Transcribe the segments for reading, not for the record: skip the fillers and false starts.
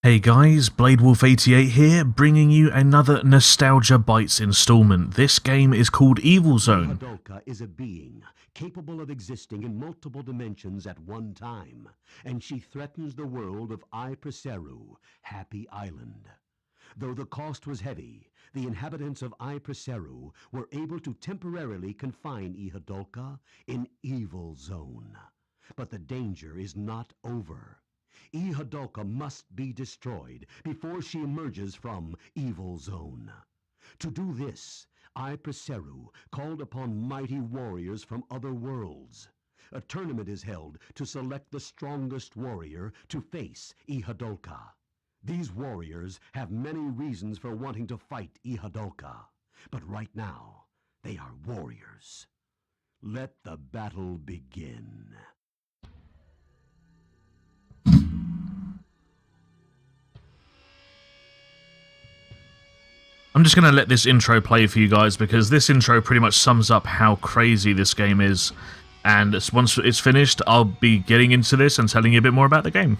Hey guys, BladeWolf88 here, bringing you another Nostalgia Bytes installment. This game is called Evil Zone. Hadolka is a being capable of existing in multiple dimensions at one time, and she threatens the world of Ipreseru, Happy Island. Though the cost was heavy, the inhabitants of Ipreseru were able to temporarily confine Ihadolka in Evil Zone. But the danger is not over. Ihadolka must be destroyed before she emerges from Evil Zone. To do this, Ipreseru called upon mighty warriors from other worlds. A tournament is held to select the strongest warrior to face Ihadolka. These warriors have many reasons for wanting to fight Ihadolka, but right now, they are warriors. Let the battle begin. I'm just going to let this intro play for you guys because this intro pretty much sums up how crazy this game is. And once it's finished, I'll be getting into this and telling you a bit more about the game.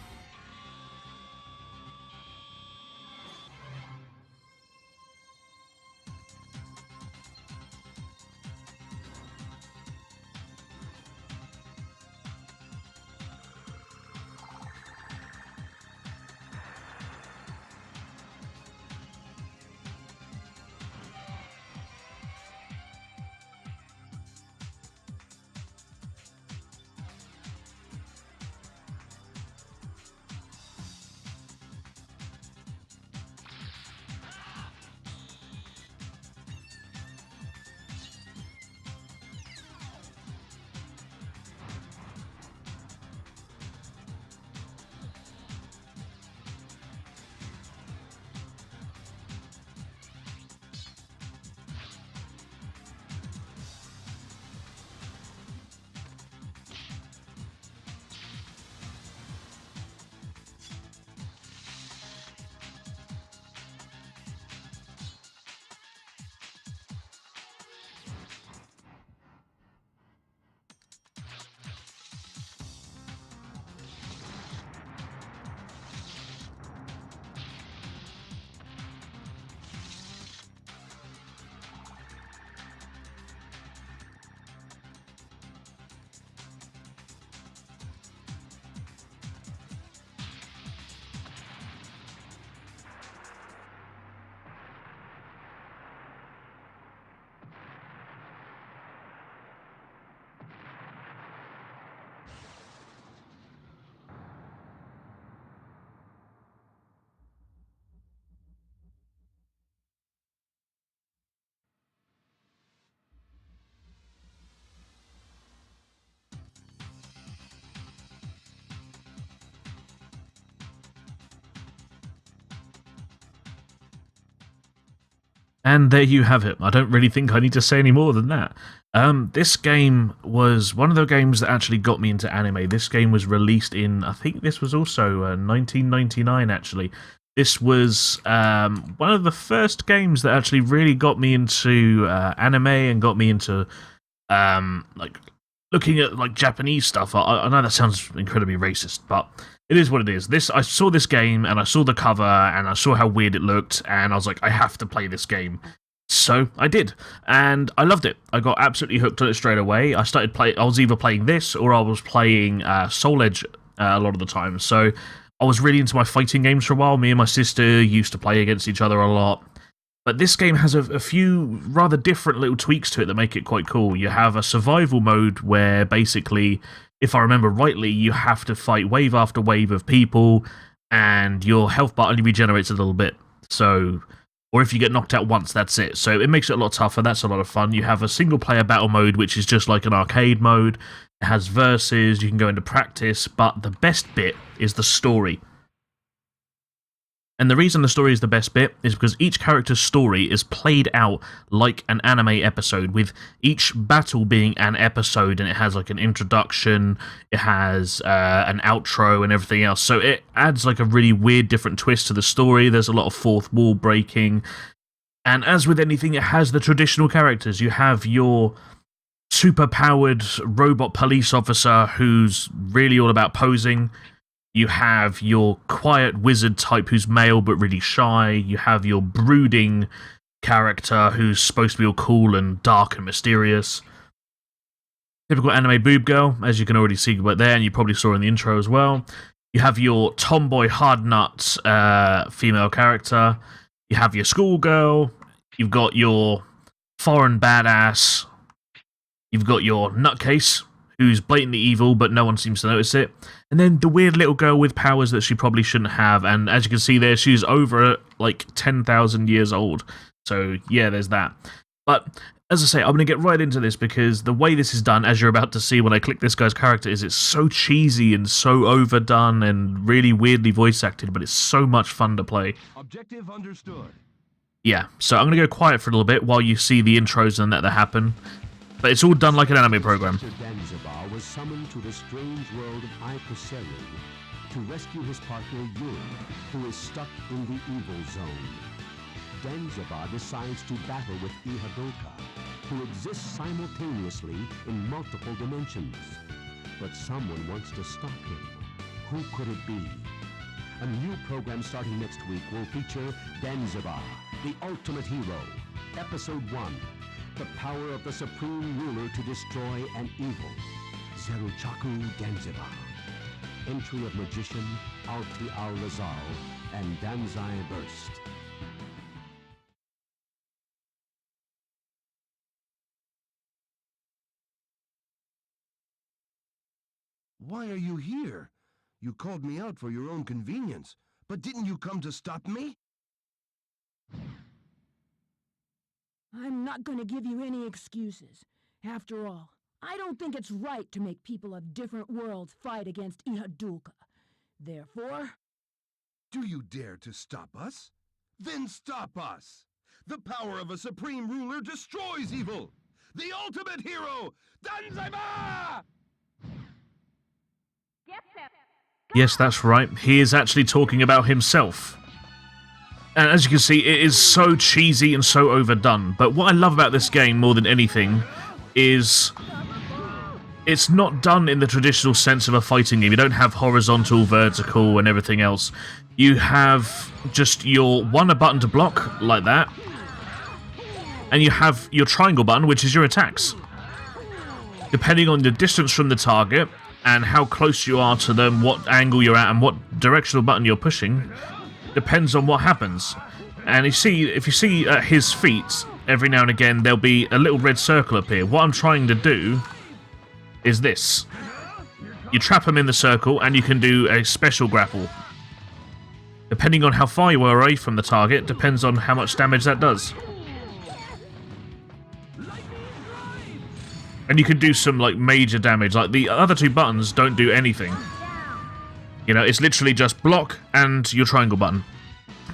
And there you have it. I don't really think I need to say any more than that. This game was one of the games that actually got me into anime. This game was released in, I think this was also 1999 actually. This was one of the first games that actually really got me into anime and got me into like looking at like Japanese stuff. I know that sounds incredibly racist, but it is what it is. I saw this game and I saw the cover and I saw how weird it looked and I was like, I have to play this game. So I did, and I loved it. I got absolutely hooked on it straight away. I was either playing this or I was playing Soul Edge a lot of the time. So I was really into my fighting games for a while. Me and my sister used to play against each other a lot. But this game has a few rather different little tweaks to it that make it quite cool. You have a survival mode where basically, if I remember rightly, you have to fight wave after wave of people, and your health bar only regenerates a little bit. So, or if you get knocked out once, that's it. So it makes it a lot tougher. That's a lot of fun. You have a single-player battle mode, which is just like an arcade mode. It has verses, you can go into practice, but the best bit is the story. And the reason the story is the best bit is because each character's story is played out like an anime episode, with each battle being an episode, and it has like an introduction, it has an outro and everything else. So it adds like a really weird different twist to the story. There's a lot of fourth wall breaking. And as with anything, it has the traditional characters. You have your super-powered robot police officer who's really all about posing. You have your quiet wizard type who's male but really shy. You have your brooding character who's supposed to be all cool and dark and mysterious. Typical anime boob girl, as you can already see right there, and you probably saw in the intro as well. You have your tomboy hard nut female character. You have your schoolgirl. You've got your foreign badass. You've got your nutcase, who's blatantly evil, but no one seems to notice it. And then the weird little girl with powers that she probably shouldn't have. And as you can see there, she's over like 10,000 years old. So yeah, there's that. But as I say, I'm going to get right into this because the way this is done, as you're about to see when I click this guy's character, is it's so cheesy and so overdone and really weirdly voice acted, but it's so much fun to play. Objective understood. Yeah, so I'm going to go quiet for a little bit while you see the intros and that happen. But it's all done like an anime program. Danzibar was summoned to the strange world of Iperseru to rescue his partner Yuri, who is stuck in the evil zone. Danzibar decides to battle with Ihadoka, who exists simultaneously in multiple dimensions. But someone wants to stop him. Who could it be? A new program starting next week will feature Danzibar, the ultimate hero. Episode 1, the power of the supreme ruler to destroy an evil. Zeruchaku Danzibar. Entry of magician Alti al-Lazal and Danzai Burst. Why are you here? You called me out for your own convenience, but didn't you come to stop me? I'm not going to give you any excuses. After all, I don't think it's right to make people of different worlds fight against Ihaduka. Therefore... Do you dare to stop us? Then stop us! The power of a supreme ruler destroys evil! The ultimate hero, Danzaiba! Yes, that's right. He is actually talking about himself. And as you can see, it is so cheesy and so overdone. But what I love about this game more than anything is it's not done in the traditional sense of a fighting game. You don't have horizontal, vertical, and everything else. You have just your a button to block, like that. And you have your triangle button, which is your attacks. Depending on the distance from the target and how close you are to them, what angle you're at, and what directional button you're pushing, depends on what happens. And if you see at his feet, every now and again, there'll be a little red circle appear. What I'm trying to do is this. You trap him in the circle, and you can do a special grapple. Depending on how far you are away from the target, depends on how much damage that does. And you can do some, like, major damage. Like, the other two buttons don't do anything. You know, it's literally just block and your triangle button.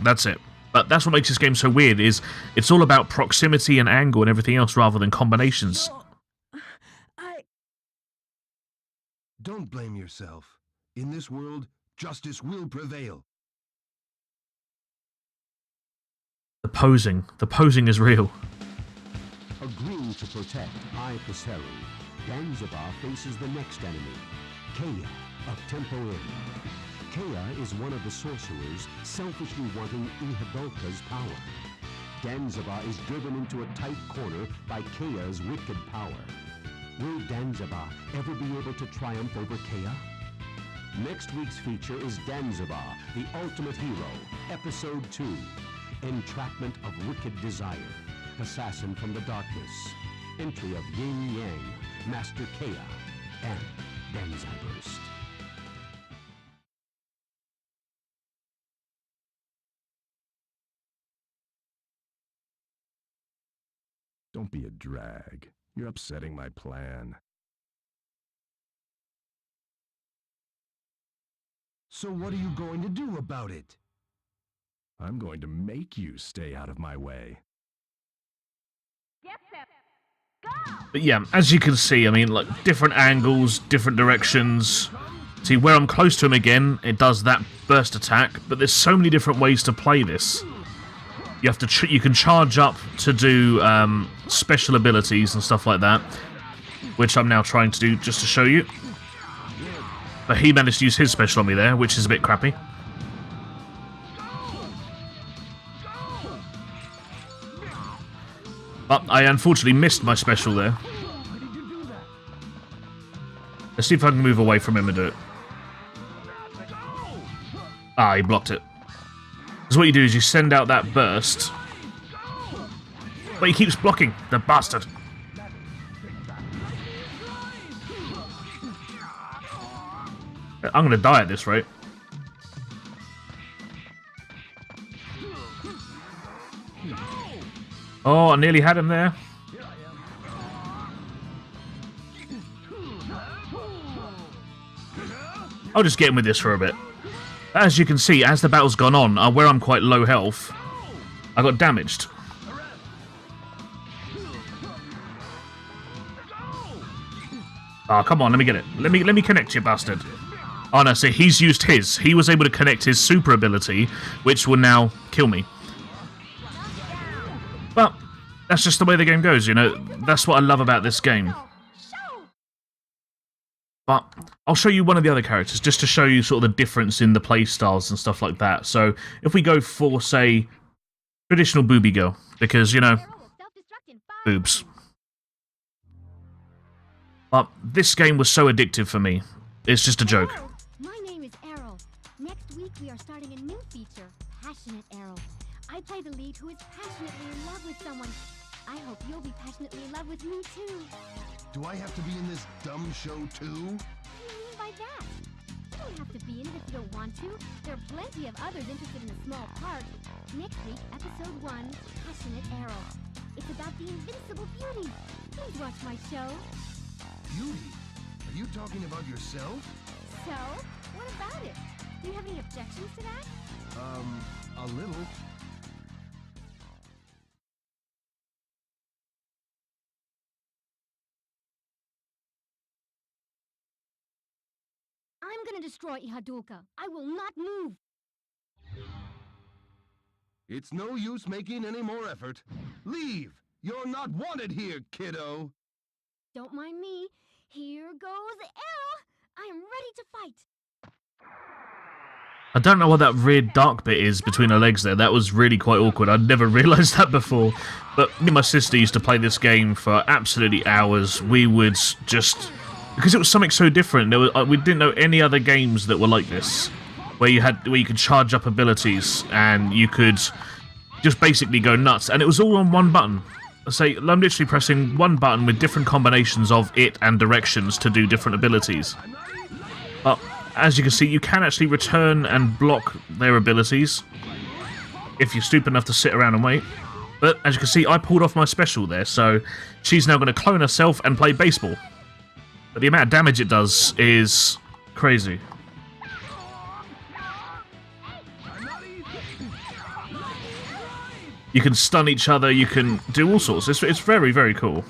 That's it. But that's what makes this game so weird, is it's all about proximity and angle and everything else rather than combinations. Don't blame yourself. In this world, justice will prevail. The posing is real. Agreeing to protect Iperseru, Danzibar faces the next enemy, Kea of Temporin. Kea is one of the sorcerers selfishly wanting Ihadoka's power. Danzibar is driven into a tight corner by Kea's wicked power. Will Danzibar ever be able to triumph over Kea? Next week's feature is Danzibar, the ultimate hero, Episode 2, Entrapment of Wicked Desire, Assassin from the Darkness, entry of Yin Yang, Master Kea, and Danzai Burst. Don't be a drag. You're upsetting my plan. So what are you going to do about it? I'm going to make you stay out of my way. But yeah, as you can see, I mean, like, different angles, different directions. See, where I'm close to him again, it does that burst attack, but there's so many different ways to play this. You have to you can charge up to do special abilities and stuff like that, which I'm now trying to do just to show you. But he managed to use his special on me there, which is a bit crappy. But I unfortunately missed my special there. Let's see if I can move away from him and do it. Ah, he blocked it. Because what you do is you send out that burst. But he keeps blocking, the bastard. I'm gonna die at this rate. Oh, I nearly had him there. I'll just get him with this for a bit. As you can see, as the battle's gone on, where I'm quite low health, I got damaged. Oh, come on, let me get it. Let me connect you, bastard. Oh no, see, he's used his. He was able to connect his super ability, which will now kill me. But that's just the way the game goes, you know. That's what I love about this game. But I'll show you one of the other characters, just to show you sort of the difference in the play styles and stuff like that. So, if we go for, say, traditional booby girl, because, you know, boobs. But this game was so addictive for me. It's just a joke. Hello, my name is Errol. Next week we are starting a new feature, Passionate Errol. I play the lead who is passionately in love with someone. I hope you'll be passionately in love with me too. Do I have to be in this dumb show too? What do you mean by that? You don't have to be in it if you don't want to. There are plenty of others interested in a small part. Next week, episode 1, Passionate Errol. It's about the invincible beauty. Please watch my show. Beauty? Are you talking about yourself? So, what about it? Do you have any objections to that? A little. I'm gonna destroy Ihadulka. I will not move. It's no use making any more effort. Leave! You're not wanted here, kiddo! Don't mind me. Here goes Errol. I am ready to fight. I don't know what that weird dark bit is between her legs there. That was really quite awkward. I'd never realised that before. But me and my sister used to play this game for absolutely hours. We would just... Because it was something so different. We didn't know any other games that were like this. Where you could charge up abilities and you could just basically go nuts. And it was all on one button. Say, I'm literally pressing one button with different combinations of it and directions to do different abilities. But as you can see, you can actually return and block their abilities if you're stupid enough to sit around and wait. But as you can see, I pulled off my special there, so she's now going to clone herself and play baseball. But the amount of damage it does is crazy. You can stun each other, you can do all sorts. It's very, very cool.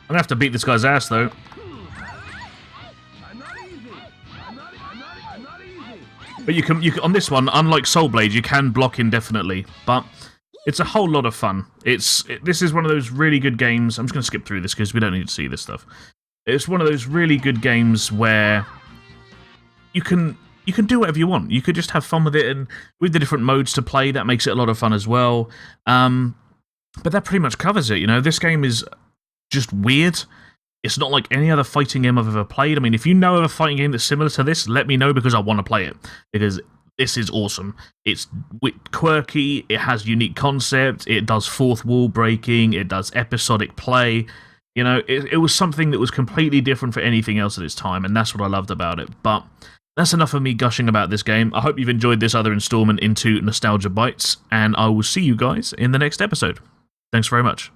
I'm gonna have to beat this guy's ass, though. But you can on this one, unlike Soul Blade, you can block indefinitely. But it's a whole lot of fun. This is one of those really good games. I'm just gonna skip through this because we don't need to see this stuff. It's one of those really good games where you can do whatever you want. You could just have fun with it, and with the different modes to play, that makes it a lot of fun as well. But that pretty much covers it, you know. This game is just weird. It's not like any other fighting game I've ever played. I mean, if you know of a fighting game that's similar to this, let me know, because I want to play it. Because this is awesome. It's quirky, it has unique concept, it does fourth wall breaking, it does episodic play. You know, it was something that was completely different for anything else at its time, and that's what I loved about it. But that's enough of me gushing about this game. I hope you've enjoyed this other installment into Nostalgia Bytes, and I will see you guys in the next episode. Thanks very much.